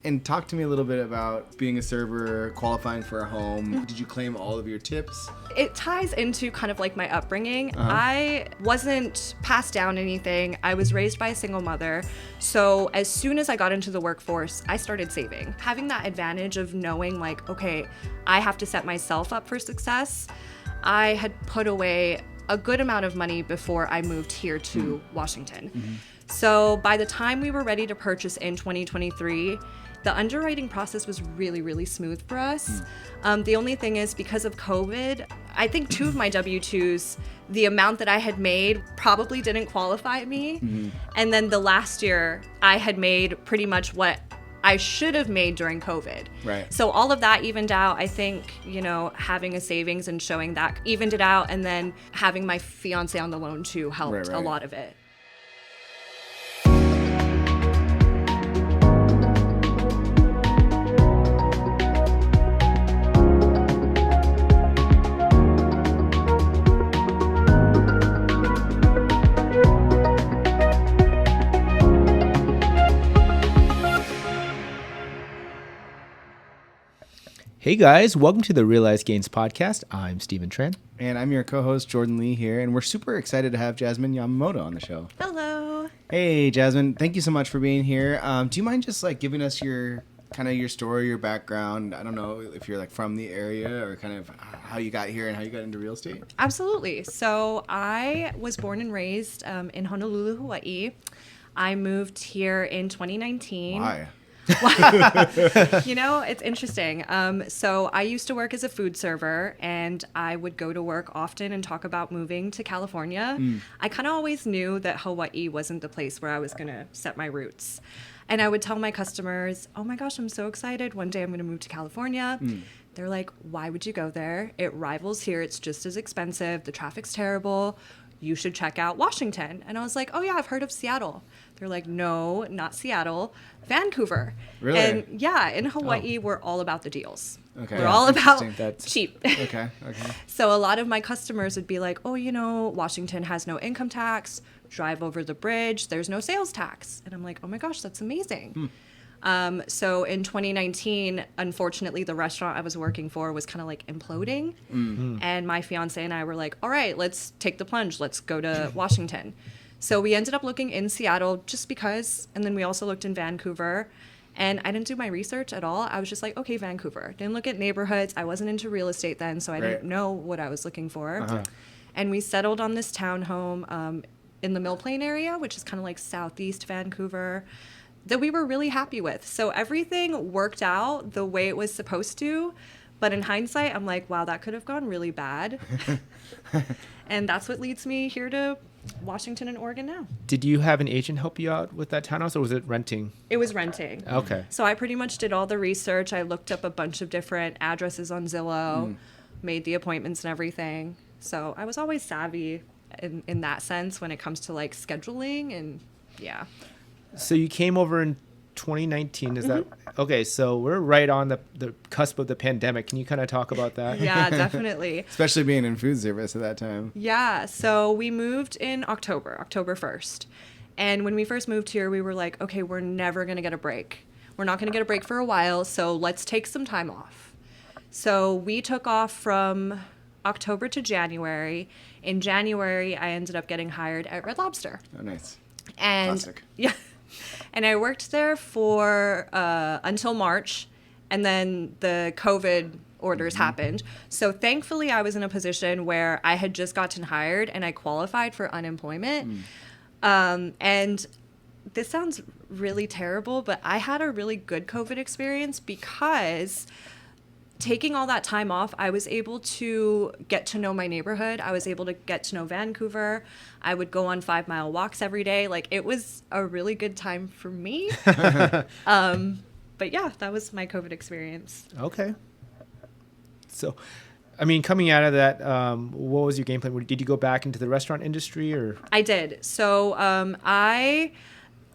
And talk to me a little bit about being a server, qualifying for a home. Did you claim all of your tips? It ties into kind of like my upbringing. I wasn't passed down anything. I was raised by a single mother. So as soon as I got into the workforce, I started saving. Having that advantage of knowing like, okay, I have to set myself up for success. I had put away a good amount of money before I moved here to Washington. So by the time we were ready to purchase in 2023, the underwriting process was really, really smooth for us. The only thing is, because of COVID, I think 2 of my W-2s, the amount that I had made probably didn't qualify me. And then the last year, I had made pretty much what I should have made during COVID. Right. So all of that evened out. I think, having a savings and showing that evened it out. And then having my fiance on the loan too helped a lot of it. Hey guys, welcome to the Realized Gains podcast. I'm Stephen Tran. And I'm your co-host, Jordan Lee here, and we're super excited to have Jasmine Yamamoto on the show. Hello. Hey, Jasmine. Thank you so much for being here. Do you mind just giving us your story, your background? I don't know if you're from the area or kind of how you got here and how you got into real estate. Absolutely. So I was born and raised in Honolulu, Hawaii. I moved here in 2019. Why? It's interesting. So I used to work as a food server, and I would go to work often and talk about moving to California. I kind of always knew that Hawaii wasn't the place where I was going to set my roots. And I would tell my customers, oh my gosh, I'm so excited. One day I'm going to move to California. They're like, why would you go there? It rivals here. It's just as expensive. The traffic's terrible. You should check out Washington. And I was like, oh yeah, I've heard of Seattle. They're like, no, not Seattle, Vancouver. Really? And yeah, in Hawaii, we're all about the deals. Okay. We're all about That's cheap. Okay. So a lot of my customers would be like, oh, Washington has no income tax. Drive over the bridge. There's no sales tax. And I'm like, oh my gosh, that's amazing. So in 2019, unfortunately, the restaurant I was working for was kind of imploding. And my fiance and I were like, all right, let's take the plunge. Let's go to Washington. So we ended up looking in Seattle just because. And then we also looked in Vancouver. And I didn't do my research at all. I was just like, okay, Vancouver. Didn't look at neighborhoods. I wasn't into real estate then, so I didn't know what I was looking for. And we settled on this townhome in the Mill Plain area, which is kind of southeast Vancouver, that we were really happy with. So everything worked out the way it was supposed to. But in hindsight, I'm like, wow, that could have gone really bad. And that's what leads me here to Washington and Oregon now. Did you have an agent help you out with that townhouse, or was it renting? It was renting. Okay. So I pretty much did all the research. I looked up a bunch of different addresses on Zillow, made the appointments and everything. So I was always savvy in that sense when it comes to scheduling and yeah. So you came over in 2019, is that okay? So we're right on the cusp of the pandemic. Can you kind of talk about that? Yeah, definitely. Especially being in food service at that time. Yeah, so we moved in October 1st. And when we first moved here, we were like, okay, we're never going to get a break. We're not going to get a break for a while, so let's take some time off. So we took off from October to January. In January, I ended up getting hired at Red Lobster. Oh, nice. And Classic. yeah. And I worked there for until March, and then the COVID orders happened. So thankfully, I was in a position where I had just gotten hired and I qualified for unemployment. And this sounds really terrible, but I had a really good COVID experience because taking all that time off, I was able to get to know my neighborhood. I was able to get to know Vancouver. I would go on 5-mile walks every day. It was a really good time for me. But yeah, that was my COVID experience. Okay. So, coming out of that, what was your game plan? Did you go back into the restaurant industry, or? I did. So I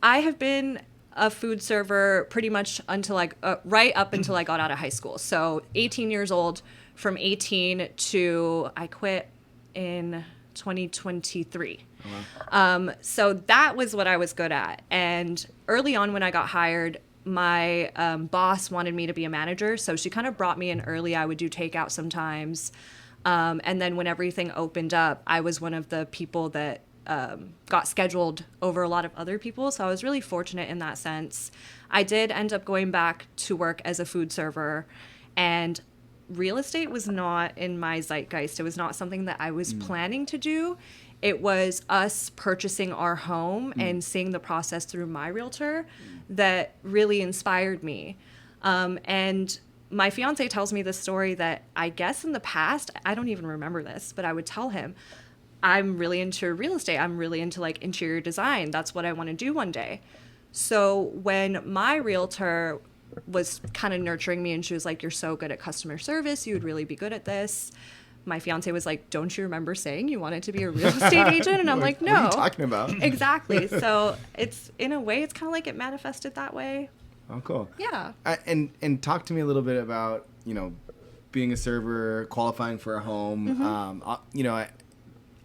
have been a food server pretty much until right up until I got out of high school. So 18 years old. From 18 to I quit in 2023. Oh, wow. So that was what I was good at. And early on when I got hired, my boss wanted me to be a manager, so she kind of brought me in early. I would do takeout sometimes. And then when everything opened up, I was one of the people that got scheduled over a lot of other people. So I was really fortunate in that sense. I did end up going back to work as a food server, and real estate was not in my zeitgeist. It was not something that I was planning to do. It was us purchasing our home and seeing the process through my realtor that really inspired me. And my fiance tells me this story that I guess in the past, I don't even remember this, but I would tell him, I'm really into real estate. I'm really into like interior design. That's what I want to do one day. So when my realtor was kind of nurturing me and she was like, you're so good at customer service, you would really be good at this, my fiance was like, don't you remember saying you wanted to be a real estate agent? And I'm like, no. What are you talking about? Exactly. So it's, in a way, it's kind of like it manifested that way. Oh, cool. Yeah. And talk to me a little bit about, being a server, qualifying for a home.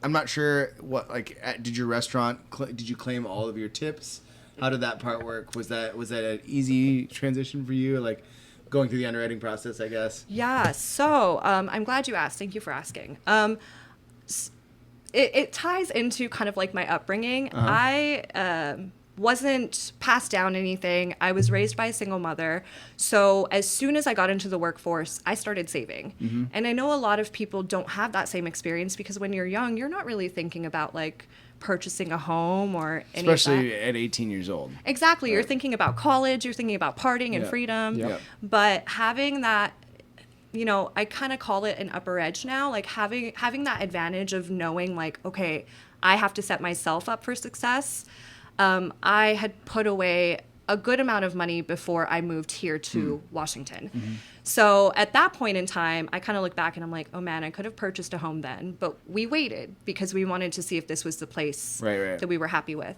I'm not sure did your restaurant, did you claim all of your tips? How did that part work? Was that an easy transition for you? Like going through the underwriting process, I guess? Yeah. So I'm glad you asked. Thank you for asking. It ties into kind of like my upbringing. I wasn't passed down anything. I was raised by a single mother. So as soon as I got into the workforce, I started saving. And I know a lot of people don't have that same experience because when you're young, you're not really thinking about like purchasing a home or any Especially of that. at 18 years old. Exactly. Right. You're thinking about college, you're thinking about partying and freedom. Yep. But having that, I kind of call it an upper edge now, like having that advantage of knowing like, okay, I have to set myself up for success. I had put away a good amount of money before I moved here to Washington. So at that point in time, I kind of look back and I'm like, oh man, I could have purchased a home then, but we waited because we wanted to see if this was the place that we were happy with.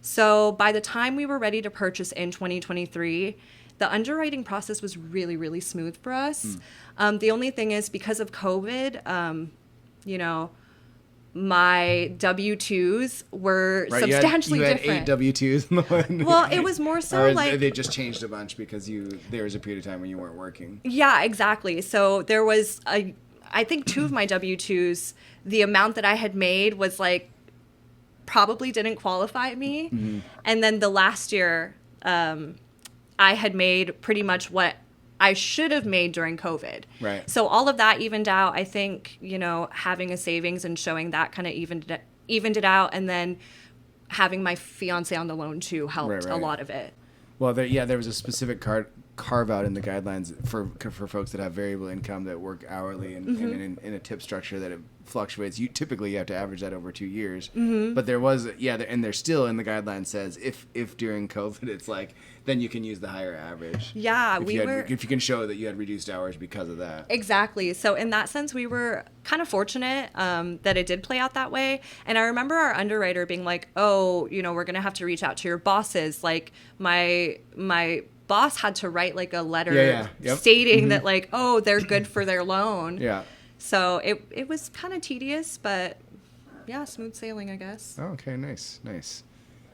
So by the time we were ready to purchase in 2023, the underwriting process was really, really smooth for us. The only thing is because of COVID, my W-2s were substantially different. You had 8 W-2s in the one. Well, it was more so or like... they just changed a bunch because there was a period of time when you weren't working. Yeah, exactly. So there was, I think 2 of my W-2s, the amount that I had made was like, probably didn't qualify me. And then the last year, I had made pretty much what I should have made during COVID. Right. So all of that evened out. I think, having a savings and showing that kind of evened it out. And then having my fiance on the loan too helped a lot of it. Well, there was a specific carve out in the guidelines for folks that have variable income that work hourly and in a tip structure that it fluctuates. You typically have to average that over 2 years. But there was and there's still in the guidelines says if during COVID it's like then you can use the higher average. Yeah, if you can show that you had reduced hours because of that. Exactly. So in that sense, we were kind of fortunate that it did play out that way. And I remember our underwriter being like, "Oh, we're gonna have to reach out to your bosses." Like my boss had to write like a letter stating that like, "Oh, they're good for their loan." Yeah. So it was kind of tedious, but yeah, smooth sailing, I guess. Oh, okay, nice.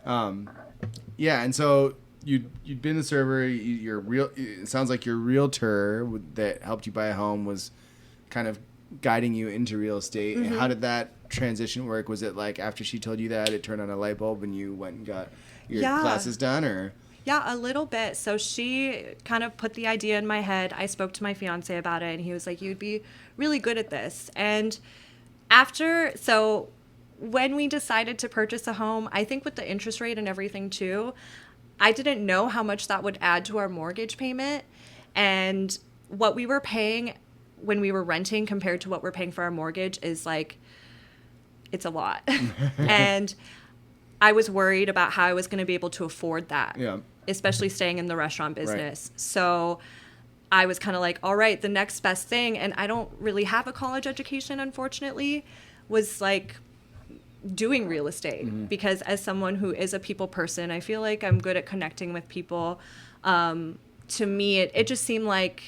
And so you'd been the server. It sounds like your realtor that helped you buy a home was kind of guiding you into real estate. And how did that transition work? Was it like after she told you that it turned on a light bulb and you went and got your classes done, or? Yeah, a little bit. So she kind of put the idea in my head. I spoke to my fiance about it, and he was like, "You'd be really good at this." And when we decided to purchase a home, I think with the interest rate and everything too, I didn't know how much that would add to our mortgage payment. And what we were paying when we were renting compared to what we're paying for our mortgage is like, it's a lot. And I was worried about how I was going to be able to afford that, especially staying in the restaurant business. Right. So I was kind of like, all right, the next best thing, and I don't really have a college education, unfortunately, was like doing real estate. Because as someone who is a people person, I feel like I'm good at connecting with people. To me, it just seemed like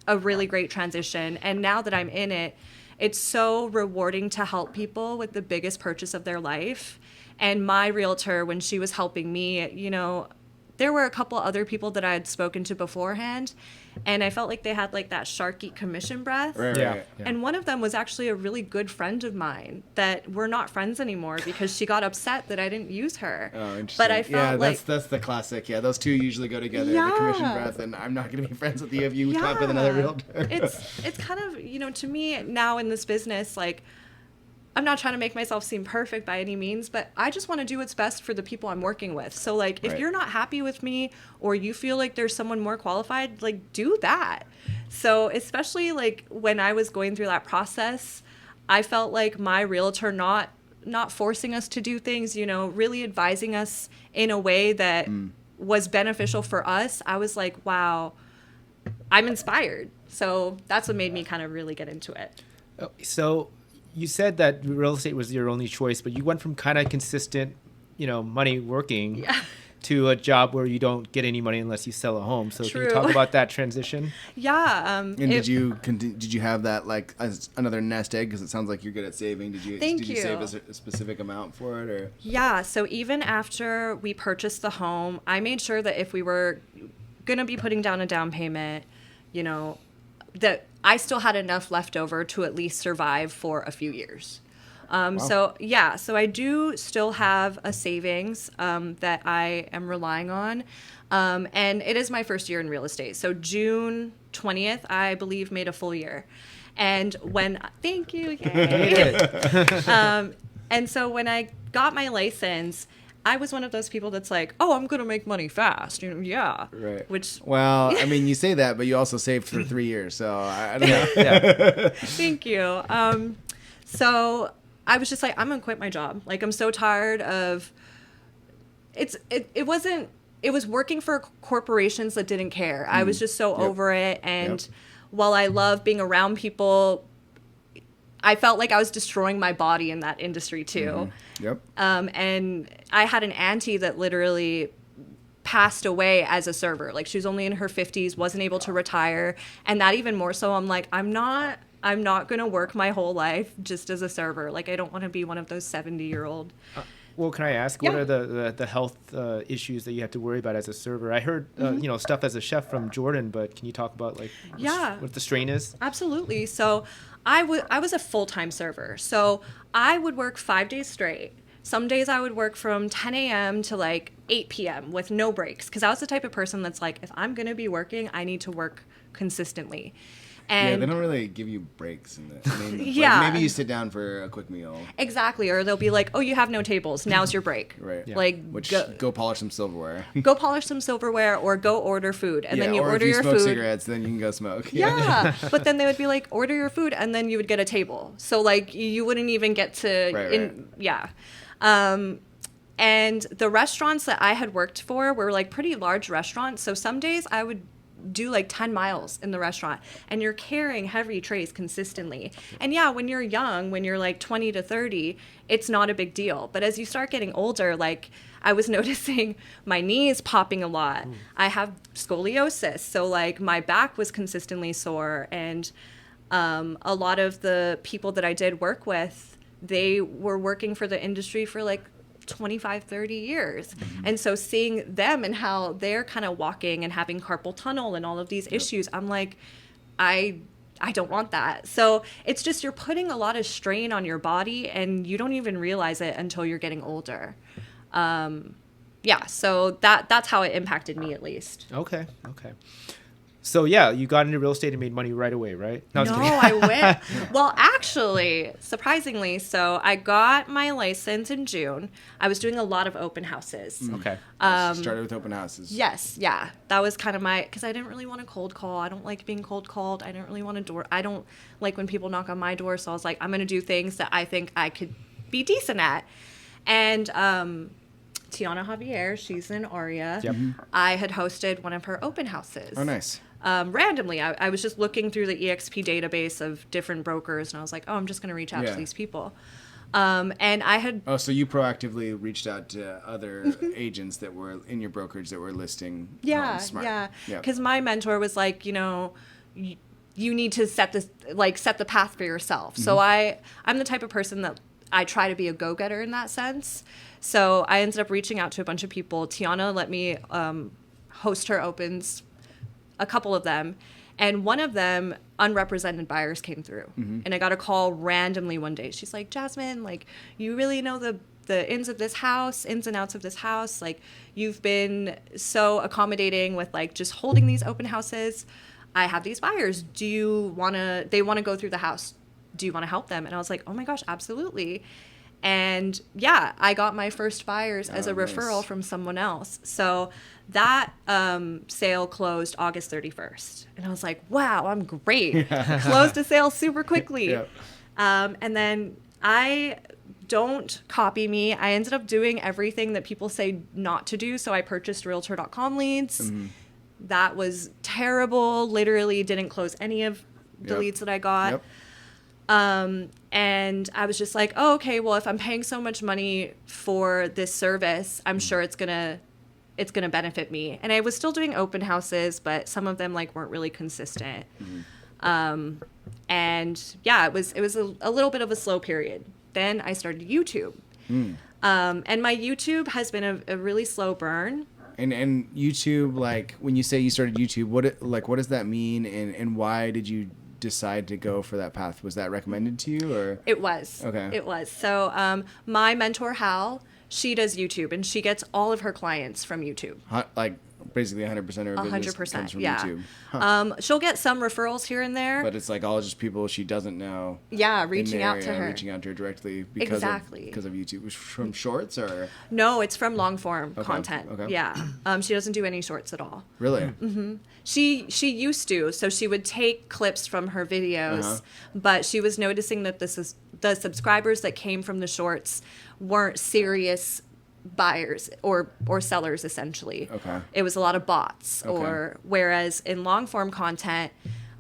a really great transition. And now that I'm in it, it's so rewarding to help people with the biggest purchase of their life. And my realtor, when she was helping me, there were a couple other people that I had spoken to beforehand, and I felt like they had like that Sharky commission breath. Right, Yeah. right. And one of them was actually a really good friend of mine that we're not friends anymore because she got upset that I didn't use her. Oh, interesting. But I felt that's the classic. Yeah, those two usually go together. The commission Yeah. breath, and I'm not going to be friends with you if you talk with another realtor. It's kind of, to me now in this business, like, I'm not trying to make myself seem perfect by any means, but I just want to do what's best for the people I'm working with. So, like, if Right. you're not happy with me or you feel like there's someone more qualified, like, do that. So, especially, like, when I was going through that process, I felt like my realtor not forcing us to do things, really advising us in a way that was beneficial for us. I was like, wow, I'm inspired. So that's what made me kind of really get into it. So you said that real estate was your only choice, but you went from kind of consistent, money working to a job where you don't get any money unless you sell a home. So can you True. talk about that transition? Yeah. And did you have that like as another nest egg? Because it sounds like you're good at saving. Did you Thank did you you. save a specific amount for it or? Yeah. So even after we purchased the home, I made sure that if we were going to be putting down a down payment, that I still had enough left over to at least survive for a few years. So I do still have a savings that I am relying on. And it is my first year in real estate. So June 20th, I believe, made a full year. And thank you. Yay. And so when I got my license, I was one of those people that's like, oh, I'm going to make money fast. Yeah. Right. Well, I mean, you say that, but you also saved for 3 years. So I don't know. Yeah. Thank you. So I was just like, I'm gonna quit my job. Like, I'm so tired of it was working for corporations that didn't care. I was just so over it. And while I love being around people, I felt like I was destroying my body in that industry too. Yep. And I had an auntie that literally passed away as a server. Like, she was only in her 50s, wasn't able to retire. And that even more so, I'm like, I'm not going to work my whole life just as a server. Like, I don't want to be one of those 70-year-old. Well, can I ask, what are the health issues that you have to worry about as a server? I heard, stuff as a chef from Jordan, but can you talk about what the strain is? Absolutely. So I was a full-time server. So I would work 5 days straight. Some days I would work from 10 a.m. to like 8 p.m. with no breaks. Because I was the type of person that's like, if I'm going to be working, I need to work consistently. And they don't really give you breaks in this. I mean, maybe you sit down for a quick meal. Exactly. Or they'll be like, oh, you have no tables. Now's your break. Right. Yeah. Like, go polish some silverware. Go polish some silverware or go order food. And then you order your smoke food. cigarettes, then you can go smoke. Yeah. But then they would be like, order your food, and then you would get a table. So, like, you wouldn't even get to... Right. Yeah. And the restaurants that I had worked for were, like, pretty large restaurants. So some days I would do like 10 miles in the restaurant, and you're carrying heavy trays consistently. And yeah, when you're young, when you're like 20 to 30, it's not a big deal. But as you start getting older, like, I was noticing my knees popping a lot. I have scoliosis, so like my back was consistently sore. And a lot of the people that I did work with, they were working for the industry for like 25, 30 years. And so seeing them and how they're kind of walking and having carpal tunnel and all of these issues, I'm like, I don't want that. So it's just, you're putting a lot of strain on your body and you don't even realize it until you're getting older. So that's how it impacted me, at least. Okay. So yeah, you got into real estate and made money right away, right? No, I went. Well, actually, surprisingly, so I got my license in June. I was doing a lot of open houses. Okay. Started with open houses. Yes, yeah. That was kind of because I didn't really want to cold call. I don't like being cold called. I didn't really want I don't like when people knock on my door. So I was like, I'm going to do things that I think I could be decent at. And Tiana Javier, she's in Aria. Yep. I had hosted one of her open houses. Oh, nice. Randomly, I was just looking through the EXP database of different brokers, and I was like, oh, I'm just going to reach out to these people. And I had... Oh, so you proactively reached out to other agents that were in your brokerage that were listing homes. Smart. Yeah. Because my mentor was like, you need to set the path for yourself. So I'm the type of person that I try to be a go-getter in that sense. So I ended up reaching out to a bunch of people. Tiana let me host her opens, a couple of them. And one of them, unrepresented buyers came through. And I got a call randomly one day. She's like, Jasmine, like, you really know the ins and outs of this house. Like, you've been so accommodating with, like, just holding these open houses. I have these buyers. They want to go through the house. Do you want to help them? And I was like, oh my gosh, absolutely. And yeah, I got my first buyers as a referral nice. from someone else. So that sale closed August 31st. And I was like, wow, I'm great. Closed a sale super quickly. Yep. And then don't copy me. I ended up doing everything that people say not to do. So I purchased Realtor.com leads. That was terrible. Literally didn't close any of the leads that I got. Yep. And I was just like, oh, okay, well, if I'm paying so much money for this service, I'm sure it's gonna benefit me. And I was still doing open houses, but some of them like weren't really consistent. And yeah, it was a little bit of a slow period. Then I started YouTube. And my YouTube has been a really slow burn. And YouTube, like when you say you started YouTube, what does that mean, and why did you decide to go for that path? Was that recommended to you, or? It was. Okay. It was. So my mentor Hal, she does YouTube, and she gets all of her clients from YouTube. Like basically 100% of her business comes from YouTube. Huh. She'll get some referrals here and there. But it's like all just people she doesn't know. Yeah, in reaching the out to area, her. reaching out to her directly because of YouTube. Was from shorts or? No, it's from long form Okay, content. okay. Yeah. She doesn't do any shorts at all. Really? She used to, so she would take clips from her videos, but she was noticing that the subscribers that came from the shorts weren't serious buyers or sellers, essentially. Okay. It was a lot of bots. Okay. Whereas in long form content,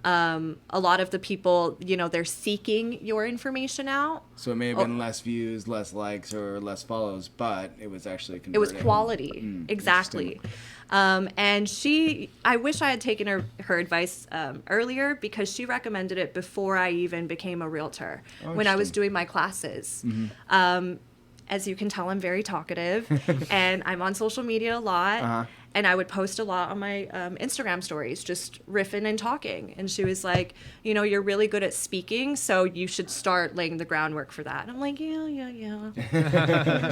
a lot of the people, they're seeking your information out. So it may have been less views, less likes, or less follows, but it was actually converting. It was quality. Exactly. And I wish I had taken her advice earlier, because she recommended it before I even became a realtor, when I was doing my classes. As you can tell, I'm very talkative, and I'm on social media a lot. And I would post a lot on my Instagram stories, just riffing and talking. And she was like, you're really good at speaking, so you should start laying the groundwork for that. And I'm like, yeah,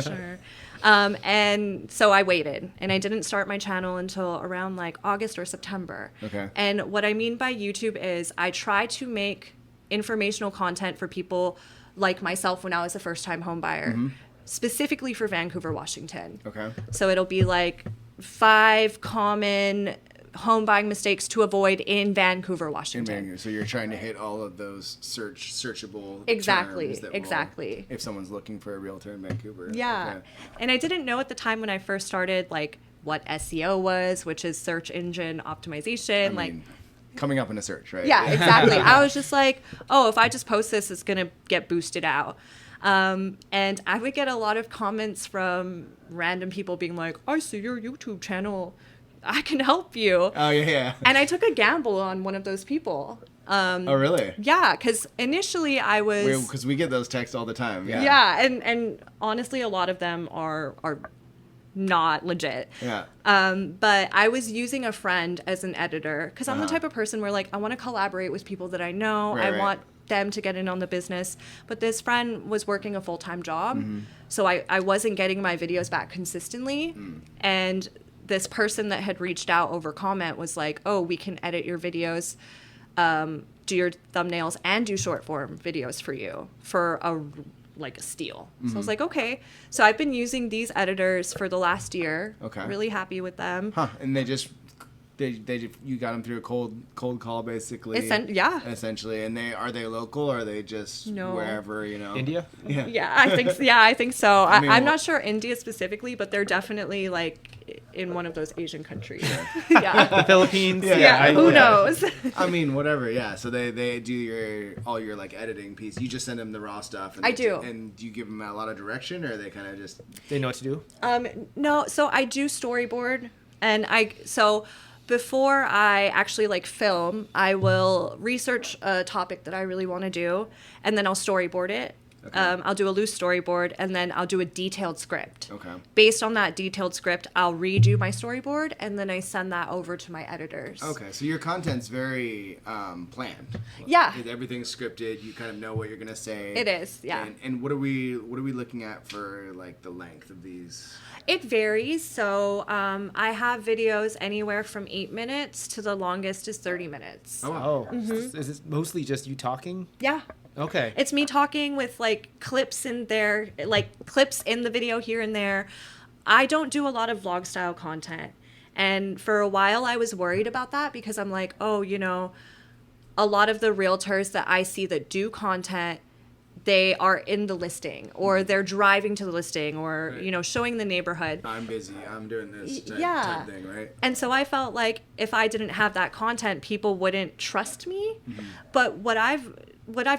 sure. And so I waited, and I didn't start my channel until around like August or September. Okay. And what I mean by YouTube is I try to make informational content for people like myself when I was a first-time home buyer, specifically for Vancouver, Washington. Okay. So it'll be like 5 common home buying mistakes to avoid in Vancouver, Washington. In Vancouver. So you're trying to hit all of those searchable Exactly, terms that exactly. if someone's looking for a realtor in Vancouver. Yeah. Okay. And I didn't know at the time when I first started, like, what SEO was, which is search engine optimization. I mean, coming up in a search, right? Yeah, exactly. I was just like, oh, if I just post this, it's going to get boosted out. And I would get a lot of comments from random people being like, I see your YouTube channel. I can help you. Oh, yeah. And I took a gamble on one of those people. Oh, really? Yeah, because initially I was... Because we get those texts all the time. Yeah. Yeah, and honestly, a lot of them are not legit. Yeah. But I was using a friend as an editor, because I'm the type of person where, like, I want to collaborate with people that I know. Right, I right. want them to get in on the business. But this friend was working a full-time job, so I wasn't getting my videos back consistently. And this person that had reached out over comment was like, oh, we can edit your videos, do your thumbnails, and do short form videos for you for a steal. So I was like, okay. So I've been using these editors for the last year. Okay. Really happy with them. Huh. And you got them through a cold call, basically. Yeah. Essentially. And are they local, or are they just wherever, India? Yeah. Yeah, I think so. I'm not sure India specifically, but they're definitely like in one of those Asian countries. Yeah. The Philippines? Yeah. Who knows? I mean, whatever. Yeah. So they do all your like editing piece. You just send them the raw stuff. And I do. And do you give them a lot of direction, or they kind of just... They know what to do? No. So I do storyboard, and before I actually like film, I will research a topic that I really want to do, and then I'll storyboard it. Okay. I'll do a loose storyboard, and then I'll do a detailed script. Okay. Based on that detailed script, I'll redo my storyboard, and then I send that over to my editors. Okay, so your content's very planned. Yeah. Everything's scripted. You kind of know what you're gonna say. It is, yeah. And what are we looking at for like the length of these? It varies. So I have videos anywhere from 8 minutes to the longest is 30 minutes. Oh, wow. Oh, is this mostly just you talking? Yeah. Okay. It's me talking with like clips in there, like clips in the video here and there. I don't do a lot of vlog style content. And for a while I was worried about that because I'm like, oh, you know, a lot of the realtors that I see that do content, they are in the listing or they're driving to the listing or, Right. you know, showing the neighborhood. I'm busy. I'm doing this Yeah. type thing, right? And so I felt like if I didn't have that content, people wouldn't trust me. But what I've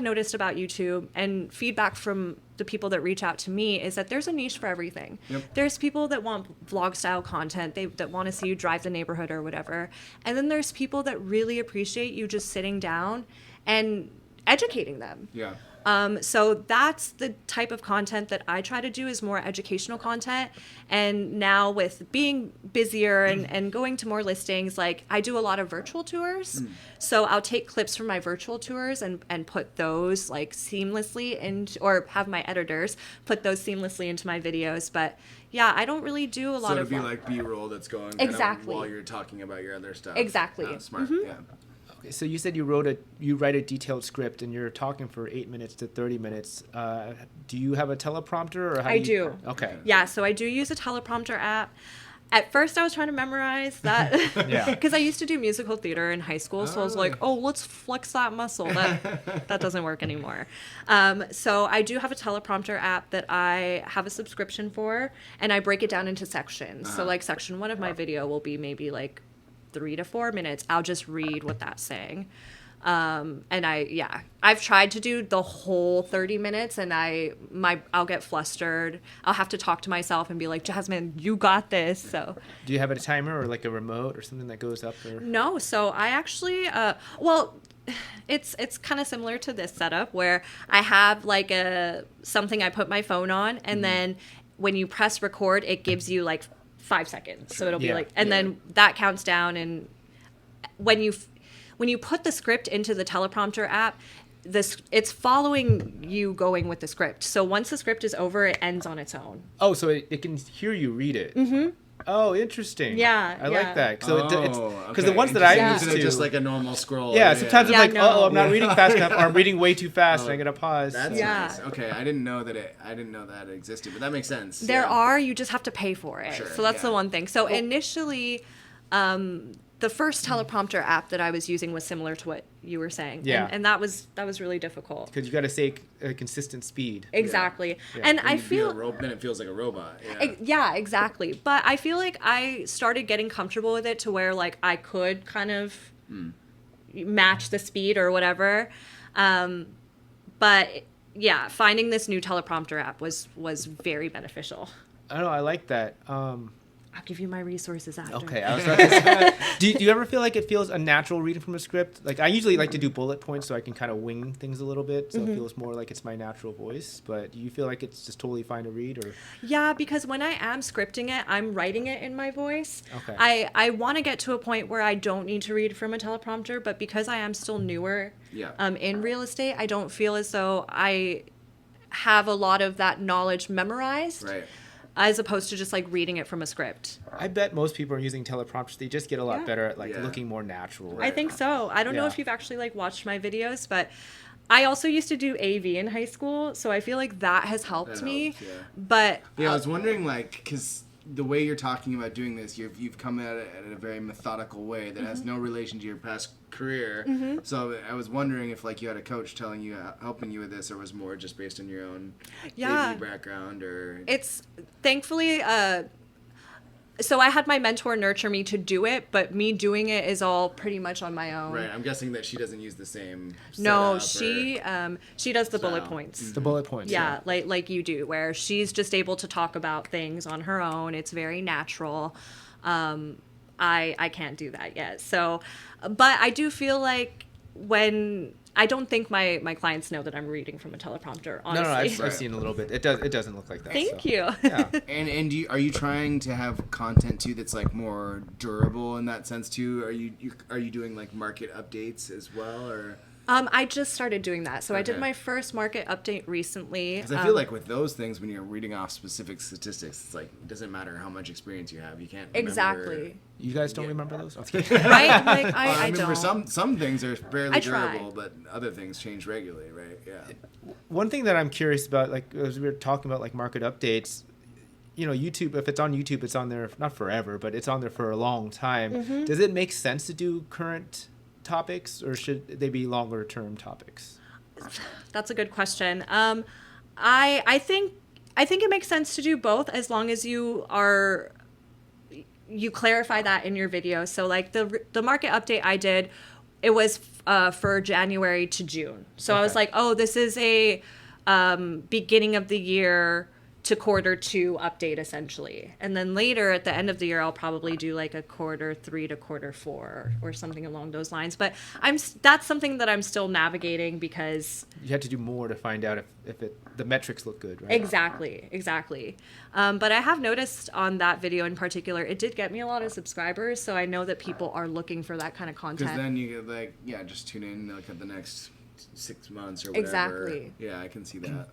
noticed about YouTube and feedback from the people that reach out to me is that there's a niche for everything. Yep. There's people that want vlog style content, that want to see you drive the neighborhood or whatever. And then there's people that really appreciate you just sitting down and educating them. Yeah. So that's the type of content that I try to do is more educational content. And now with being busier and going to more listings, like I do a lot of virtual tours. So I'll take clips from my virtual tours and put those like seamlessly into, or have my editors put those seamlessly into my videos. But yeah, I don't really do a lot So of it'd be like B-roll that's going kind Exactly. of while you're talking about your other stuff. Exactly. Smart. Yeah. Okay, so you said you write a detailed script and you're talking for 8 minutes to 30 minutes. Do you have a teleprompter or how I do. Okay. Yeah, so I do use a teleprompter app. At first, I was trying to memorize that Yeah. because I used to do musical theater in high school. So I was like, oh, let's flex that muscle. That doesn't work anymore. So I do have a teleprompter app that I have a subscription for, and I break it down into sections. So like section 1 of my video will be maybe like 3 to 4 minutes. I'll just read what that's saying. And I've tried to do the whole 30 minutes and I'll get flustered. I'll have to talk to myself and be like, Jasmine, you got this. So Do you have a timer or like a remote or something that goes up? Or no, so I actually, it's kind of similar to this setup where I have like something I put my phone on and then when you press record, it gives you like 5 seconds. So it'll be Yeah. like, and then that counts down. And when you put the script into the teleprompter app, it's following you going with the script. So once the script is over, it ends on its own. Oh, so it can hear you read it. Mm-hmm. Oh, interesting. Yeah, I yeah. like that. So it's because the okay. ones that I Yeah. used Instead to of just like a normal scroll. yeah, sometimes Yeah, I'm like, no. oh, I'm not reading fast enough, or I'm reading way too fast, and I gotta pause. That's Yeah. nice. Okay, I didn't know that it existed, but that makes sense. There Yeah. are, you just have to pay for it. Sure, So that's the yeah. one thing. So initially, the first teleprompter app that I was using was similar to what you were saying. Yeah. And that was really difficult. Because you got to say a consistent speed. Exactly. Yeah. And When I you be a feel then it feels like a robot. Yeah. yeah, exactly. But I feel like I started getting comfortable with it to where like I could kind of match the speed or whatever. But yeah, finding this new teleprompter app was very beneficial. I don't know. I like that. I'll give you my resources after. Okay. I was about to say, do you ever feel like it feels unnatural reading from a script? Like I usually like to do bullet points so I can kind of wing things a little bit, so it feels more like it's my natural voice. But do you feel like it's just totally fine to read, or Yeah, because when I am scripting it, I'm writing it in my voice. Okay. I want to get to a point where I don't need to read from a teleprompter, but because I am still newer Yeah. in real estate, I don't feel as though I have a lot of that knowledge memorized. Right. As opposed to just like reading it from a script. I bet most people are using teleprompters. They just get a lot Yeah. better at like Yeah. looking more natural. I think so. I don't know Yeah. if you've actually like watched my videos, but I also used to do AV in high school, so I feel like that has helped That me. helps, yeah. But Yeah, I was wondering, like, because the way you're talking about doing this, you've come at it in a very methodical way that has no relation to your past career. So I was wondering if, like, you had a coach telling you, helping you with this, or was more just based on your own Yeah. AV background, or it's thankfully so I had my mentor nurture me to do it, but me doing it is all pretty much on my own. right? I'm guessing that she doesn't use the same. No, setup she does the bullet style. points. The bullet points. Yeah, like you do, where she's just able to talk about things on her own. It's very natural. I can't do that yet. So, but I do feel like when I don't think my clients know that I'm reading from a teleprompter, honestly. No, I've seen a little bit. It doesn't look like that. Thank you. Yeah. And are you trying to have content too that's like more durable in that sense too? Are you doing like market updates as well, or? I just started doing that. So I did Okay. my first market update recently. Because I feel like with those things, when you're reading off specific statistics, it's like it doesn't matter how much experience you have, you can't remember. Exactly. You guys don't remember those? Okay. Right? Like I I remember don't. some things are fairly I try. durable, but other things change regularly, right? Yeah. One thing that I'm curious about, like as we were talking about, like market updates, you know, YouTube. If it's on YouTube, it's on there not forever, but it's on there for a long time. Mm-hmm. Does it make sense to do current topics, or should they be longer term topics? That's a good question. I think it makes sense to do both as long as you clarify that in your video. So like the market update I did, it was for January to June. So I was like, oh, this is a beginning of the year to quarter 2 update essentially. And then later at the end of the year, I'll probably do like a quarter 3 to quarter 4 or something along those lines. But that's something that I'm still navigating because You have to do more to find out if the metrics look good, right? Exactly. But I have noticed on that video in particular, it did get me a lot of subscribers. So I know that people are looking for that kind of Because content. then you get like, yeah, just tune in like at the next 6 months or whatever. Exactly. Yeah, I can see that.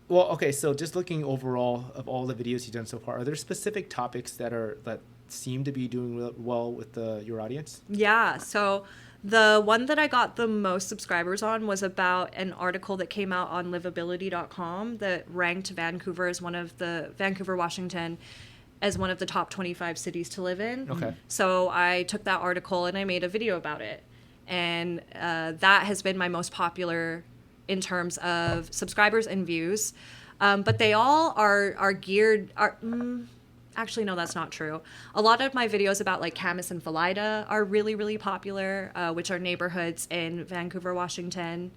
Well, okay, so just looking overall of all the videos you've done so far, are there specific topics that seem to be doing well with your audience? Yeah. So the one that I got the most subscribers on was about an article that came out on livability.com that ranked Vancouver, Washington as one of the top 25 cities to live in. Okay. So I took that article and I made a video about it. And that has been my most popular in terms of subscribers and views. But they all are geared... Actually, no, that's not true. A lot of my videos about like Camas and Philida are really, really popular, which are neighborhoods in Vancouver, Washington.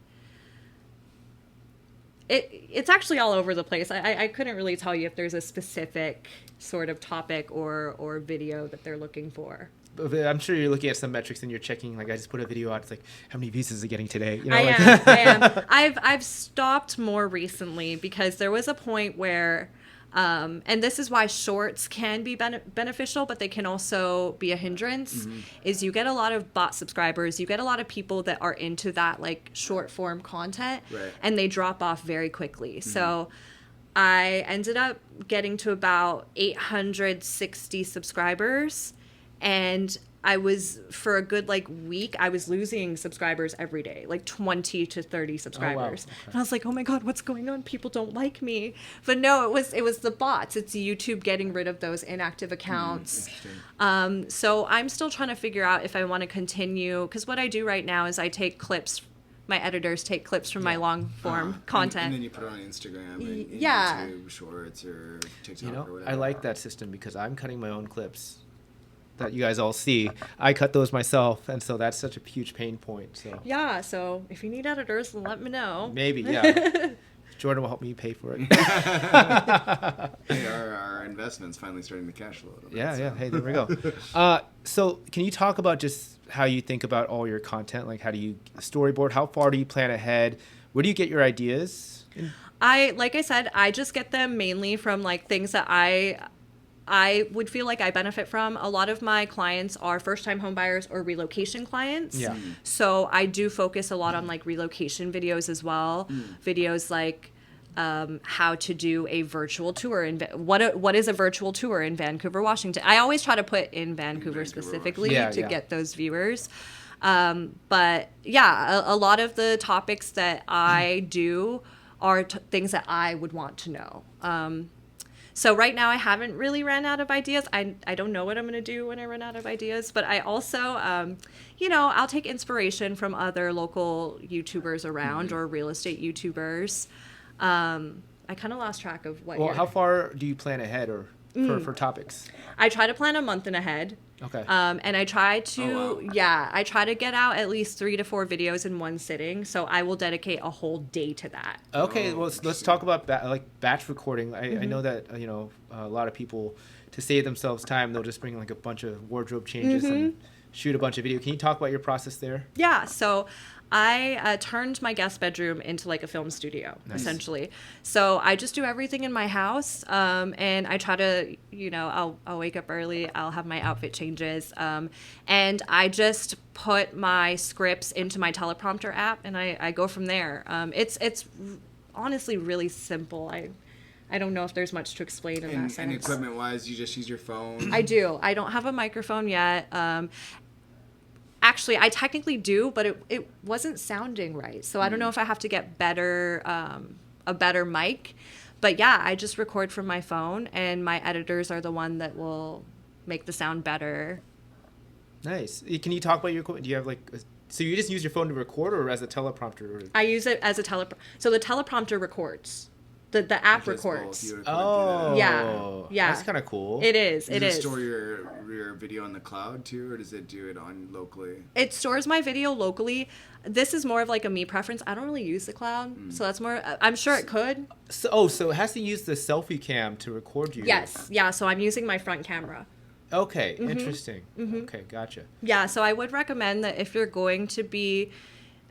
It's actually all over the place. I couldn't really tell you if there's a specific sort of topic or video that they're looking for. But I'm sure you're looking at some metrics and you're checking, like I just put a video out, it's like, how many views is it getting today? You know, I like, am. I've stopped more recently because there was a point where, and this is why shorts can be beneficial, but they can also be a hindrance, is you get a lot of bot subscribers. You get a lot of people that are into that like short form content, Right. and they drop off very quickly. So I ended up getting to about 860 subscribers. And I was, for a good like week, I was losing subscribers every day, like 20 to 30 subscribers. Okay. And I was like, oh my God, what's going on? People don't like me. But no, it was the bots. It's YouTube getting rid of those inactive accounts. So I'm still trying to figure out if I want to continue, because what I do right now is I take clips. My editors take clips from my long form content. And then you put it on Instagram and Yeah. YouTube Shorts or TikTok you know, or whatever. I like that system because I'm cutting my own clips that you guys all see. I cut those myself, and so that's such a huge pain point. So Yeah, so if you need editors, let me know. maybe, yeah. Jordan will help me pay for it. Hey, our investment's finally starting to cash flow a little bit. Yeah. Hey, there we go. So can you talk about just how you think about all your content? Like, how do you storyboard? How far do you plan ahead? Where do you get your ideas? Like I said, I just get them mainly from like things that I would feel like I benefit from. A lot of my clients are first-time home buyers or relocation clients. Yeah. So I do focus a lot on like relocation videos as well. Videos like how to do a virtual tour and what is a virtual tour in Vancouver, Washington. I always try to put in Vancouver specifically to get those viewers. But yeah, a lot of the topics that I do are things that I would want to know. So right now I haven't really ran out of ideas. I don't know what I'm going to do when I run out of ideas, but I also, I'll take inspiration from other local YouTubers around or real estate YouTubers. I kind of lost track of what. Well, how far do you plan ahead or for topics? I try to plan a month and ahead. Okay. And I try to, Oh, wow. I try to get out at least 3 to 4 videos in one sitting. So I will dedicate a whole day to that. Okay, well, let's talk about batch recording. I know that a lot of people, to save themselves time, they'll just bring like a bunch of wardrobe changes and shoot a bunch of video. Can you talk about your process there? Yeah, so I turned my guest bedroom into like a film studio, essentially. So I just do everything in my house, and I try to, I'll wake up early, I'll have my outfit changes, and I just put my scripts into my teleprompter app, and I go from there. It's honestly really simple. I don't know if there's much to explain in that sense. And equipment-wise, you just use your phone? I do. I don't have a microphone yet. Actually, I technically do, but it wasn't sounding right. So I don't know if I have to get a better mic. But yeah, I just record from my phone, and my editors are the one that will make the sound better. Nice. Can you talk about your equipment? Do you have so you just use your phone to record, or as a teleprompter? I use it as a so the teleprompter records. The app records. Oh, yeah. That's kind of cool. It is. Does it store your video on the cloud too, or does it do it on locally? It stores my video locally. This is more of like a me preference. I don't really use the cloud, so that's more. I'm sure it could. So it has to use the selfie cam to record you. Yes. Yeah. So I'm using my front camera. Okay. Interesting. Okay. Gotcha. Yeah. So I would recommend that if you're going to be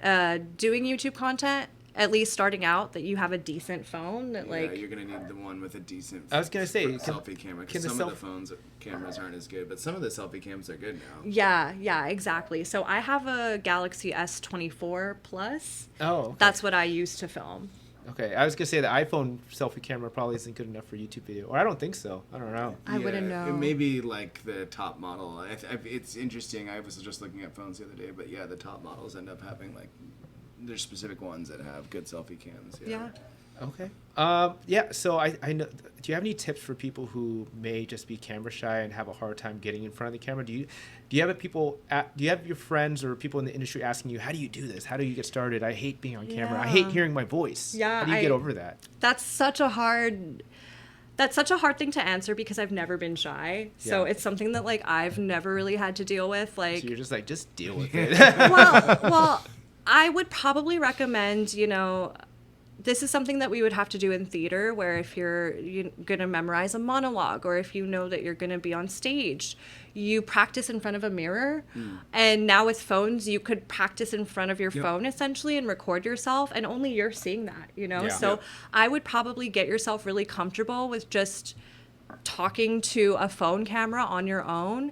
doing YouTube content, at least starting out, that you have a decent phone that you're gonna need the one with a decent I was gonna say selfie camera, because some of the cameras aren't as good, but some of the selfie cams are good now. Yeah, exactly. So I have a Galaxy S24 Plus. Oh, okay. That's what I use to film. Okay, I was gonna say the iPhone selfie camera probably isn't good enough for YouTube video, or I don't think so. I don't know. I wouldn't know. It may be like the top model. It's interesting. I was just looking at phones the other day, but yeah, the top models end up having there's specific ones that have good selfie cams. Yeah. Okay. Yeah. So I know. Do you have any tips for people who may just be camera shy and have a hard time getting in front of the camera? Do you have your friends or people in the industry asking you, how do you do this? How do you get started? I hate being on camera. I hate hearing my voice. Yeah. How do you get over that? That's such a hard thing to answer, because I've never been shy. So it's something that I've never really had to deal with. So you're just deal with it. well, I would probably recommend, this is something that we would have to do in theater, where if you're going to memorize a monologue, or if you know that you're going to be on stage, you practice in front of a mirror. And now with phones, you could practice in front of your phone essentially and record yourself, and only you're seeing that, So I would probably get yourself really comfortable with just talking to a phone camera on your own,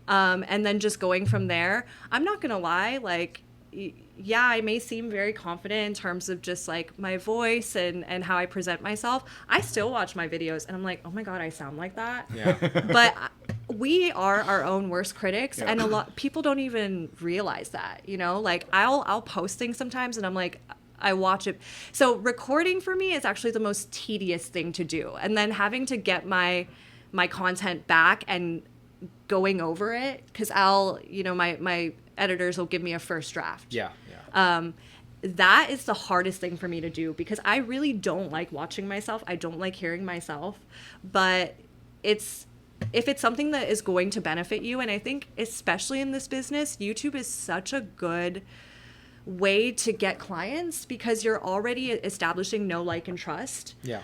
and then just going from there. I'm not going to lie, yeah, I may seem very confident in terms of just my voice and how I present myself. I still watch my videos and I'm like, oh my God, I sound like that. Yeah. But we are our own worst critics, and a lot people don't even realize that, I'll post things sometimes and I'm like, I watch it. So recording for me is actually the most tedious thing to do. And then having to get my content back and going over it, because my editors will give me a first draft. Yeah. That is the hardest thing for me to do, because I really don't like watching myself. I don't like hearing myself. But if it's something that is going to benefit you, and I think especially in this business, YouTube is such a good way to get clients, because you're already establishing know, like, and trust. Yeah.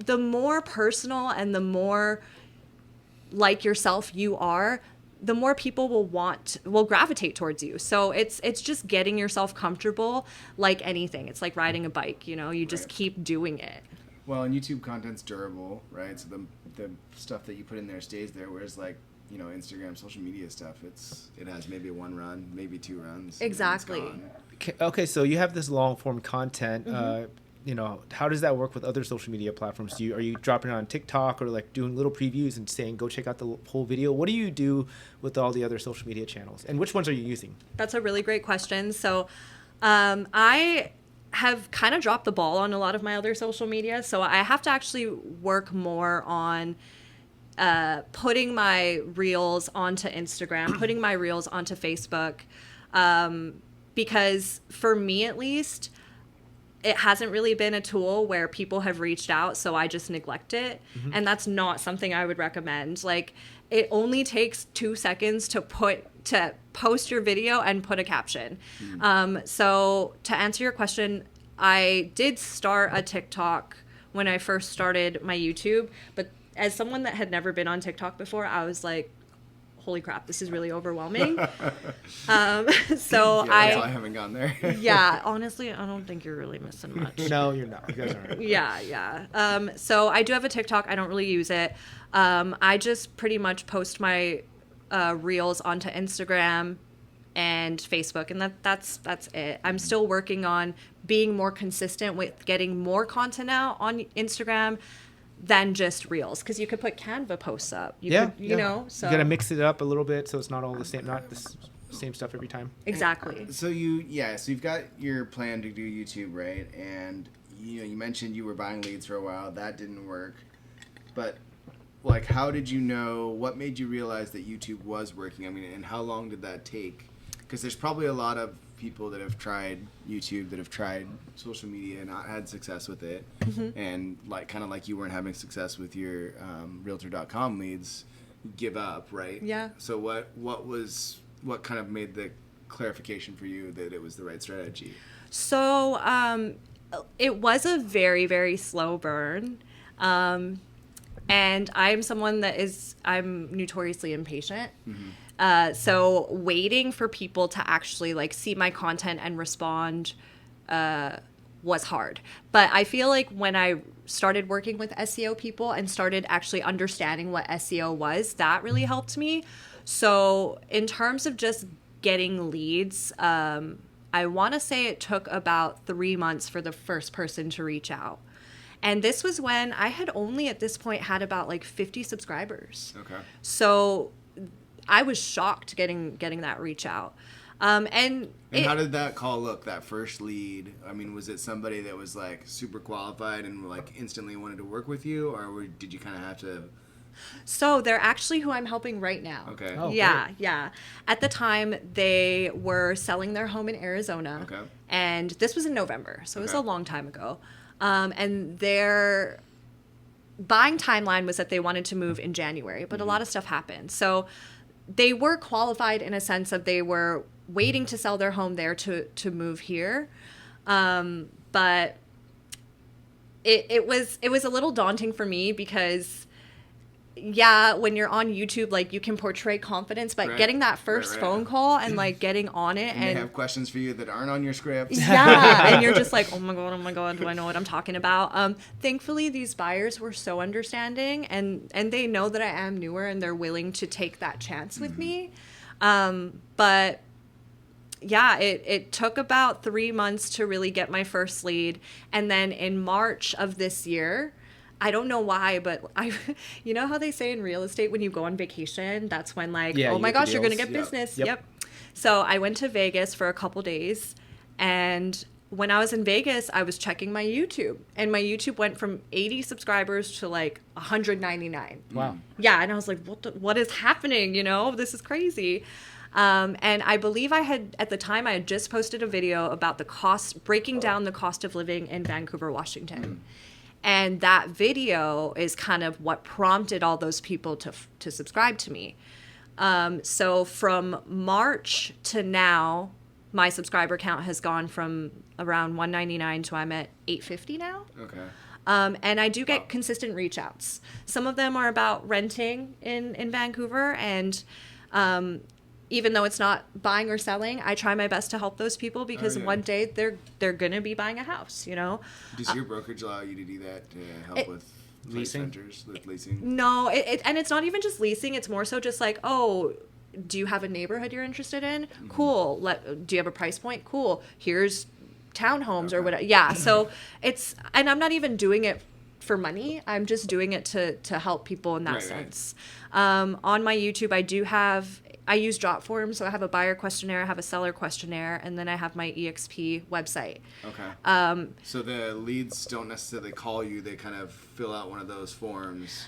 The more personal and the more like yourself you are, the more people will gravitate towards you. So it's just getting yourself comfortable, like anything. It's like riding a bike, you just keep doing it. Well, and YouTube content's durable, right? So the stuff that you put in there stays there, whereas Instagram, social media stuff, it has maybe one run, maybe two runs. Exactly. Okay, so you have this long form content. How does that work with other social media platforms? Are you dropping it on TikTok, or doing little previews and saying, go check out the whole video? What do you do with all the other social media channels, and which ones are you using? That's a really great question. So I have kind of dropped the ball on a lot of my other social media. So I have to actually work more on putting my reels onto Instagram, putting my reels onto Facebook, because for me at least, it hasn't really been a tool where people have reached out, so I just neglect it. Mm-hmm. And that's not something I would recommend. It only takes 2 seconds to post your video and put a caption. So to answer your question, I did start a TikTok when I first started my YouTube, but as someone that had never been on TikTok before, I was like, holy crap, this is really overwhelming. So Yeah, that's why I haven't gone there. yeah, honestly, I don't think you're really missing much. No, you're not. You guys aren't. Yeah. So I do have a TikTok. I don't really use it. I just pretty much post my reels onto Instagram and Facebook, and that's it. I'm still working on being more consistent with getting more content out on Instagram than just reels, because you could put Canva posts up. You know, so you gotta mix it up a little bit so it's not all the same, not the same stuff every time. exactly. So you've got your plan to do YouTube, right? And you mentioned you were buying leads for a while. That didn't work. But like, how did you know? What made you realize that YouTube was working? I mean, and how long did that take? Because there's probably a lot of people that have tried YouTube, that have tried social media and not had success with it, and kind of like you weren't having success with your Realtor.com leads, give up, right? Yeah. So what kind of made the clarification for you that it was the right strategy? So it was a very, very slow burn. And I'm someone I'm notoriously impatient. So waiting for people to actually like see my content and respond was hard. But I feel like when I started working with SEO people and started actually understanding what SEO was, that really helped me. So in terms of just getting leads, I want to say it took about 3 months for the first person to reach out. And this was when I had only at this point had about like 50 subscribers. Okay. So I was shocked getting that reach out. And how did that call look, that first lead? I mean, was it somebody that was like super qualified and like instantly wanted to work with you, or did you kind of have to? So they're actually who I'm helping right now. Okay. Oh, Yeah, great. yeah. At the time, they were selling their home in Arizona. Okay. And this was in November, so it was Okay. a long time ago. And their buying timeline was that they wanted to move in January, but a lot of stuff happened. So they were qualified in a sense of they were waiting to sell their home there to move here. But it was a little daunting for me because when you're on YouTube, like you can portray confidence, but Right. getting that first Right. phone call and like getting on it And they have questions for you that aren't on your script. yeah, and you're just like, oh my god, do I know what I'm talking about? Thankfully, these buyers were so understanding, and they know that I am newer, and they're willing to take that chance with me. But yeah, it took about 3 months to really get my first lead, and then in March of this year, I don't know why, but you know how they say in real estate, when you go on vacation, that's when like, Yeah, oh you my get the gosh, you're going to deals. get Yep. business. Yep. Yep. So I went to Vegas for a couple days, and when I was in Vegas, I was checking my YouTube, and my YouTube went from 80 subscribers to like 199. Wow. Yeah, and I was like, what is happening? You know, this is crazy. And I believe at the time, I had just posted a video about breaking down the cost of living in Vancouver, Washington. And that video is kind of what prompted all those people to subscribe to me. So from March to now, my subscriber count has gone from around 199 to I'm at 850 now. Okay. And I do get consistent reach outs. Some of them are about renting in Vancouver, and even though it's not buying or selling, I try my best to help those people because yeah. one day they're gonna be buying a house, you know. Does your brokerage allow you to do that to help with Leasing? renters, with leasing? No, and it's not even just leasing. It's more so just like, oh, do you have a neighborhood you're interested in? Cool. Do you have a price point? Cool. Here's townhomes or whatever. Yeah. So and I'm not even doing it for money. I'm just doing it to help people in that Right, sense. On my YouTube, I use drop forms. So I have a buyer questionnaire, I have a seller questionnaire, and then I have my EXP website. Okay. So the leads don't necessarily call you; they kind of fill out one of those forms.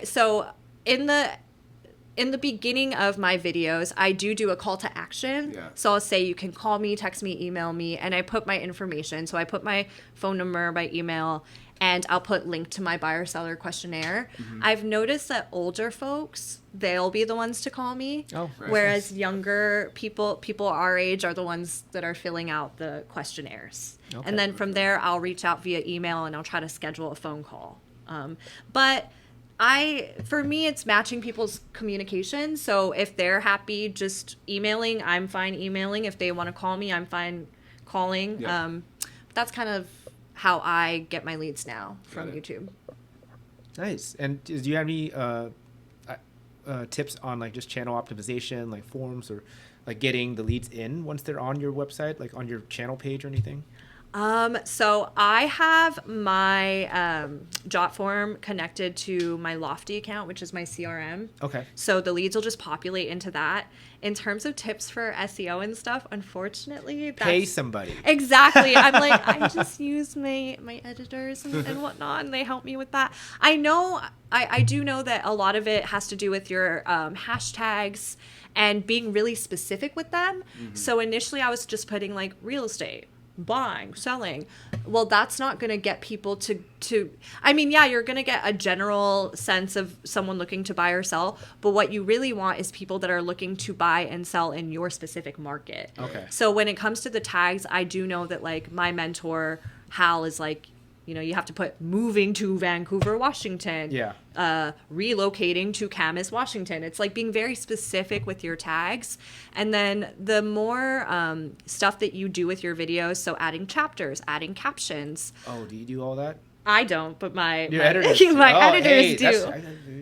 So in the beginning of my videos, I do a call to action. Yeah. So I'll say you can call me, text me, email me, and I put my information. So I put my phone number, my email, and I'll put link to my buyer seller questionnaire. I've noticed that older folks, they'll be the ones to call me. Oh, right. Whereas younger people our age are the ones that are filling out the questionnaires. Okay. And then from there, I'll reach out via email and I'll try to schedule a phone call. But For me, it's matching people's communication. So if they're happy just emailing, I'm fine emailing. If they want to call me, I'm fine calling. Yeah. That's kind of how I get my leads now from YouTube. Nice. And do you have any tips on like just channel optimization, like forms, or like getting the leads in once they're on your website, like on your channel page or anything? So I have my Jot form connected to my Lofty account, which is my CRM. Okay. So the leads will just populate into that. In terms of tips for SEO and stuff, unfortunately, Pay somebody. Exactly. I'm like, I just use my editors and whatnot, and they help me with that. I know, I do know that a lot of it has to do with your hashtags and being really specific with them. Mm-hmm. So initially I was just putting like real estate, buying, selling. Well, that's not going to get people to I mean, yeah, you're going to get a general sense of someone looking to buy or sell, but what you really want is people that are looking to buy and sell in your specific market. Okay. So when it comes to the tags, I do know that like my mentor Hal is like, you know, you have to put moving to Vancouver, Washington. Yeah. Relocating to Camas, Washington. It's like being very specific with your tags. And then the more stuff that you do with your videos, so adding chapters, adding captions. Oh, do you do all that? I don't, but my editors, editors do.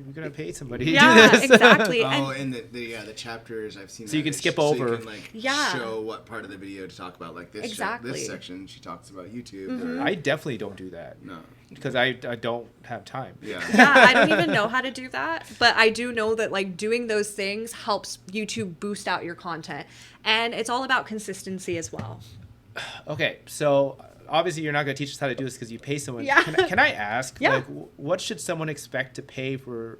We're going to pay somebody Yeah, to do this. exactly. And the chapters, I've seen So that. you can skip so over. you can, like, Yeah. show what part of the video to talk about. Like this, Exactly. this section, she talks about YouTube. Mm-hmm. I definitely don't do that. No. Because I don't have time. Yeah. Yeah, I don't even know how to do that, but I do know that like doing those things helps YouTube boost out your content, and it's all about consistency as well. Okay, so obviously you're not going to teach us how to do this because you pay someone. Yeah. Can I ask, Yeah. like, what should someone expect to pay for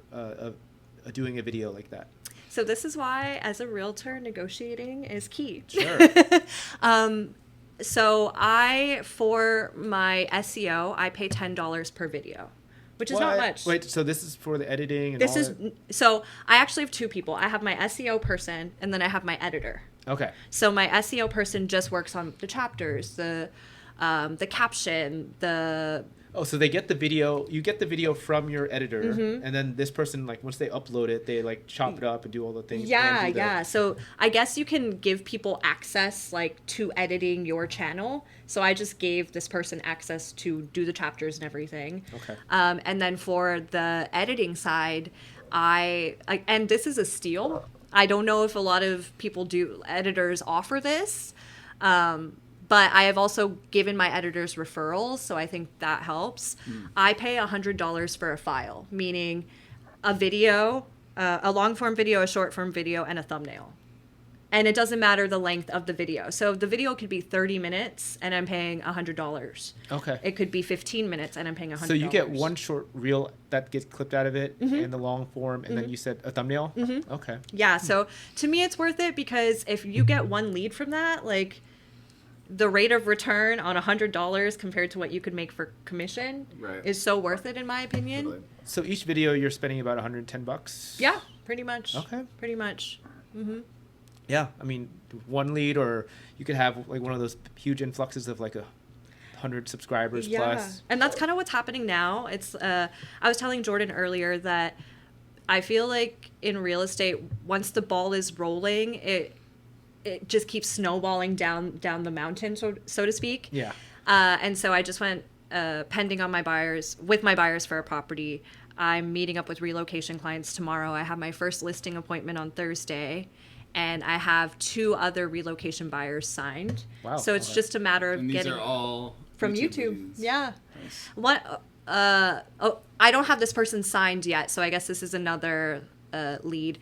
doing a video like that? So this is why, as a realtor, negotiating is key. Sure. So for my SEO, I pay $10 per video, which is not much. Wait, so this is for the editing and This all is that? so I actually have two people. I have my SEO person, and then I have my editor. Okay. So my SEO person just works on the chapters, the caption, Oh, so they get the video. You get the video from your editor, Mm-hmm. and then this person, like, once they upload it, they like chop it up and do all the things. Yeah, and do that. yeah. So I guess you can give people access like to editing your channel. So I just gave this person access to do the chapters and everything. Okay. And then for the editing side, and this is a steal. I don't know if a lot of editors offer this. But I have also given my editors referrals, so I think that helps. I pay $100 for a file, meaning a video, a long-form video, a short-form video, and a thumbnail. And it doesn't matter the length of the video. So the video could be 30 minutes, and I'm paying $100. Okay. It could be 15 minutes, and I'm paying $100. So you get one short reel that gets clipped out of it Mm-hmm. in the long form, and then you said a thumbnail? Mm-hmm. Okay. Yeah, so to me it's worth it because if you get one lead from that, like the rate of return on $100 compared to what you could make for commission is so worth it in my opinion. Totally. So each video you're spending about $110? Yeah, pretty much. Okay. Pretty much. Mm-hmm. Yeah, I mean, one lead, or you could have like one of those huge influxes of like 100 subscribers plus. And that's kind of what's happening now. It's I was telling Jordan earlier that I feel like in real estate, once the ball is rolling, it just keeps snowballing down the mountain, so to speak. Yeah. And so I just went pending on my buyers for a property. I'm meeting up with relocation clients tomorrow. I have my first listing appointment on Thursday, and I have 2 other relocation buyers signed. Wow. So it's just a matter of And these getting are all from YouTube. leads. Yeah. Nice. What? I don't have this person signed yet, so I guess this is another lead.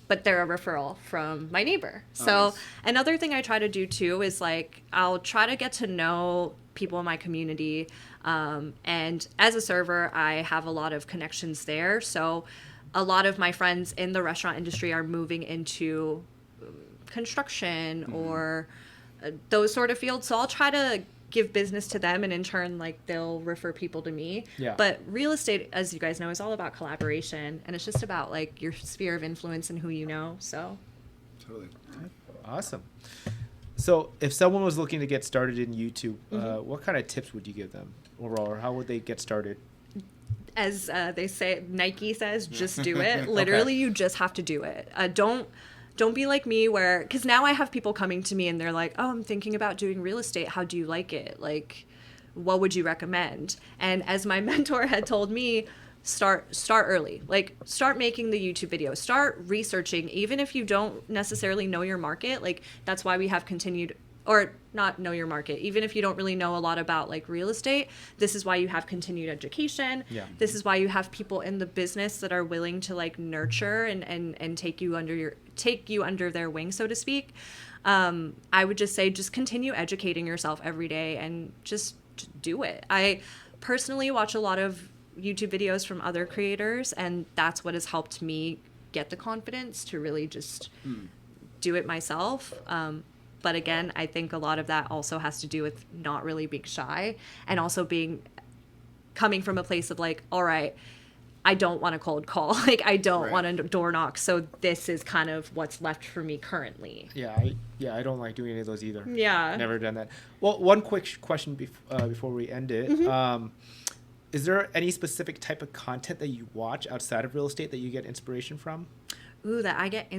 But they're a referral from my neighbor. So nice. Another thing I try to do too is like I'll try to get to know people in my community. And as a server, I have a lot of connections there. So a lot of my friends in the restaurant industry are moving into construction or those sort of fields. So I'll try to give business to them, and in turn, like, they'll refer people to me. Yeah. But real estate, as you guys know, is all about collaboration, and it's just about like your sphere of influence and who you know. So Totally. Awesome. So if someone was looking to get started in YouTube, what kind of tips would you give them overall, or how would they get started? as they say, Nike says, just do it. Literally, you just have to do it. Don't be like me where, because now I have people coming to me and they're like, oh, I'm thinking about doing real estate. How do you like it? Like, what would you recommend? And as my mentor had told me, start early. Like, start making the YouTube videos, start researching, even if you don't necessarily know your market. Like, that's why we have continued, or not know your market, even if you don't really know a lot about like real estate, this is why you have continued education. Yeah. This is why you have people in the business that are willing to like nurture and take you under their wing, so to speak. I would just say, just continue educating yourself every day and just do it. I personally watch a lot of YouTube videos from other creators, and that's what has helped me get the confidence to really just do it myself. But again, I think a lot of that also has to do with not really being shy, and also coming from a place of like, all right, I don't want to cold call. Like, I don't want to door knock. So this is kind of what's left for me currently. Yeah, I don't like doing any of those either. Yeah. Never done that. Well, one quick question before we end it. Is there any specific type of content that you watch outside of real estate that you get inspiration from? Ooh, that I get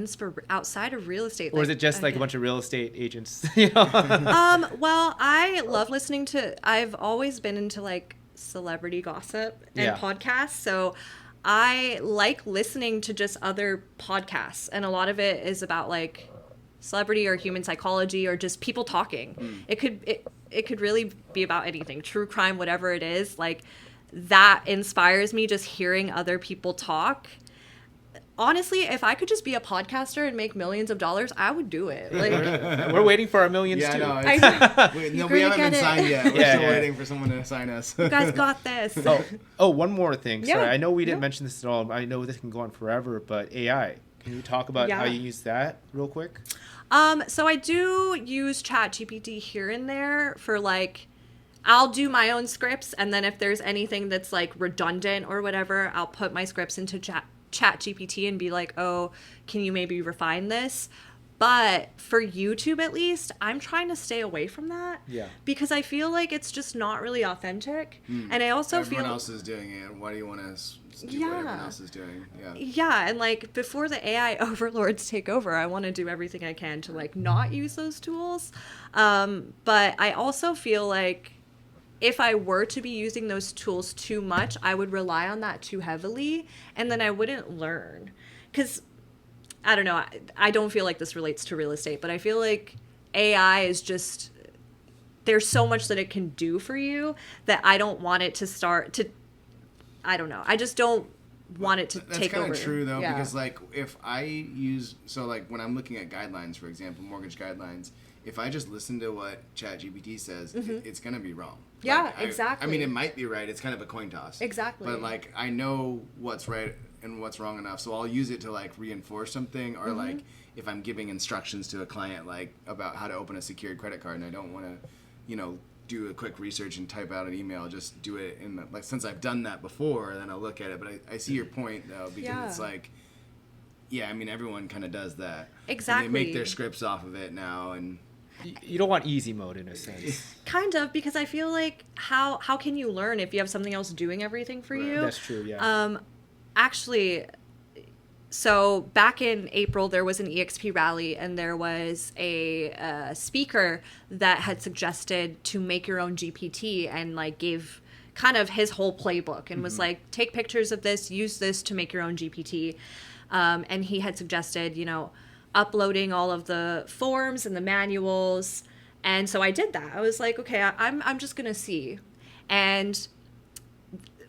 outside of real estate. Or is it just like a bunch of real estate agents? Well, I love listening to, I've always been into like celebrity gossip and podcasts. So I like listening to just other podcasts. And a lot of it is about like celebrity or human psychology or just people talking. It could really be about anything, true crime, whatever it is. Like, that inspires me, just hearing other people talk. Honestly, if I could just be a podcaster and make millions of dollars, I would do it. Like, we're waiting for our millions too. No, we haven't been signed yet. We're still waiting for someone to sign us. You guys got this. One more thing. Sorry, I know we didn't mention this at all. I know this can go on forever, but AI. Can you talk about how you use that real quick? So I do use ChatGPT here and there for like, I'll do my own scripts, and then if there's anything that's like redundant or whatever, I'll put my scripts into ChatGPT and be like, oh, can you maybe refine this? But for YouTube, at least, I'm trying to stay away from that. Yeah. Because I feel like it's just not really authentic. And I also everyone else is doing it. Why do you want to do what everyone else is doing? Yeah, and like before the AI overlords take over, I want to do everything I can to like not use those tools. But I also feel like if I were to be using those tools too much, I would rely on that too heavily, and then I wouldn't learn. Because, I don't know, I don't feel like this relates to real estate, but I feel like AI is just, there's so much that it can do for you that I don't want it to start to, I don't know, I just don't want it to take over. That's kind of true, though, because, like, if I use, so, like, when I'm looking at guidelines, for example, mortgage guidelines, if I just listen to what ChatGPT says, it's going to be wrong. Yeah, like, exactly. I mean, it might be right. It's kind of a coin toss. Exactly. But, like, I know what's right and what's wrong enough, so I'll use it to, like, reinforce something, or, like, if I'm giving instructions to a client, like, about how to open a secured credit card, and I don't want to, you know, do a quick research and type out an email, just do it in the, like, since I've done that before, then I'll look at it. But I see your point, though, because it's like, yeah, I mean, everyone kind of does that. Exactly. And they make their scripts off of it now, and you don't want easy mode in a sense. Kind of, because I feel like how can you learn if you have something else doing everything for you? That's true, yeah. Actually, so back in April, there was an EXP rally, and there was a speaker that had suggested to make your own GPT, and like gave kind of his whole playbook, and was like, take pictures of this, use this to make your own GPT. And he had suggested, you know, uploading all of the forms and the manuals. And so I did that. I was like, okay, I'm just going to see. And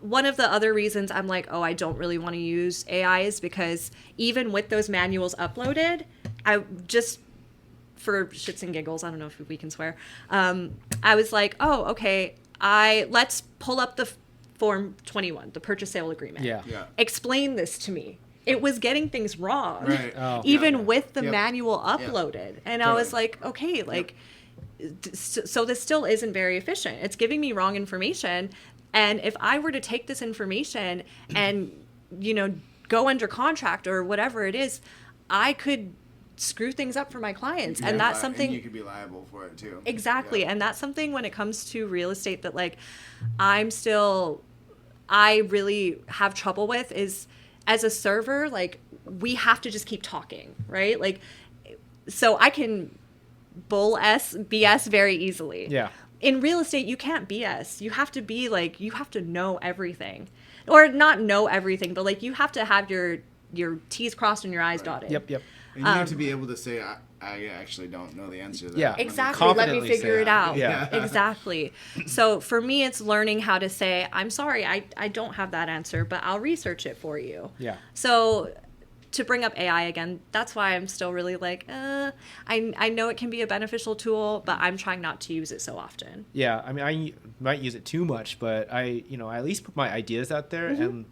one of the other reasons I'm like, oh, I don't really want to use AI is because even with those manuals uploaded, I just, for shits and giggles, I don't know if we can swear, I was like, oh, okay, let's pull up the Form 21, the purchase sale agreement. Yeah. Explain this to me. It was getting things wrong, right. even with the manual uploaded. And I was like, okay, like, so this still isn't very efficient. It's giving me wrong information. And if I were to take this information and, you know, go under contract or whatever it is, I could screw things up for my clients. And that's something, and you could be liable for it too. Exactly. And that's something when it comes to real estate that, like, I'm still I really have trouble with is as a server, like we have to just keep talking, right? Like, so I can BS very easily. Yeah. In real estate, you can't BS. You have to be like, you have to know everything, or not know everything, but like you have to have your T's crossed and your I's dotted. Yep. And you need to be able to say, I actually don't know the answer to that. Yeah. Exactly. Let me Confidently figure say it that. out. Yeah. Exactly. So for me, it's learning how to say, I'm sorry, I don't have that answer, but I'll research it for you. Yeah. So to bring up AI again, that's why I'm still really like, I know it can be a beneficial tool, but I'm trying not to use it so often. Yeah. I mean, I might use it too much, but I at least put my ideas out there, and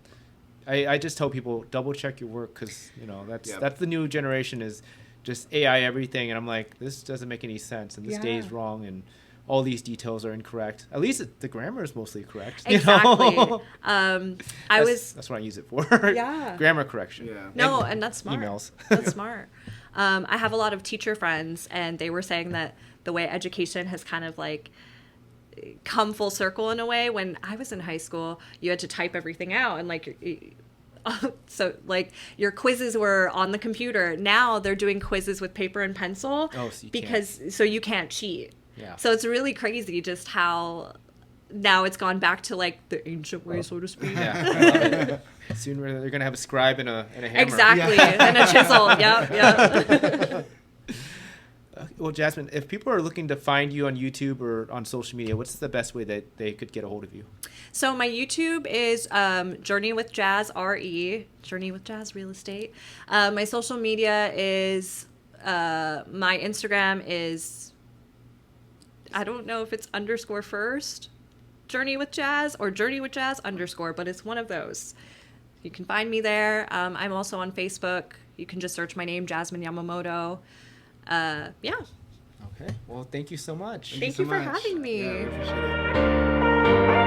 I just tell people double check your work, because that's the new generation is just AI everything, and I'm like, this doesn't make any sense, and this day is wrong, and all these details are incorrect. At least the grammar is mostly correct. Exactly. That's what I use it for. Yeah. Grammar correction. Yeah. No, and that's smart. Emails. That's smart. I have a lot of teacher friends, and they were saying that the way education has kind of like come full circle in a way. When I was in high school, you had to type everything out, and like, so like your quizzes were on the computer. Now they're doing quizzes with paper and pencil. Oh, so you can't cheat. Yeah. So it's really crazy just how now it's gone back to like the ancient way, so to speak. Yeah. I love it. Soon they're gonna have a scribe and a hammer. Exactly, and a chisel. Yeah. Well, Jasmine, if people are looking to find you on YouTube or on social media, what's the best way that they could get a hold of you? So my YouTube is Journey with Jazz Journey with Jazz Real Estate. My social media is my Instagram is, I don't know if it's _first Journey with Jazz or Journey with Jazz _, but it's one of those. You can find me there. I'm also on Facebook. You can just search my name, Jasmine Yamamoto. Yeah. Okay. Well, thank you so much. Thank you for much. having me. Yeah, we appreciate it.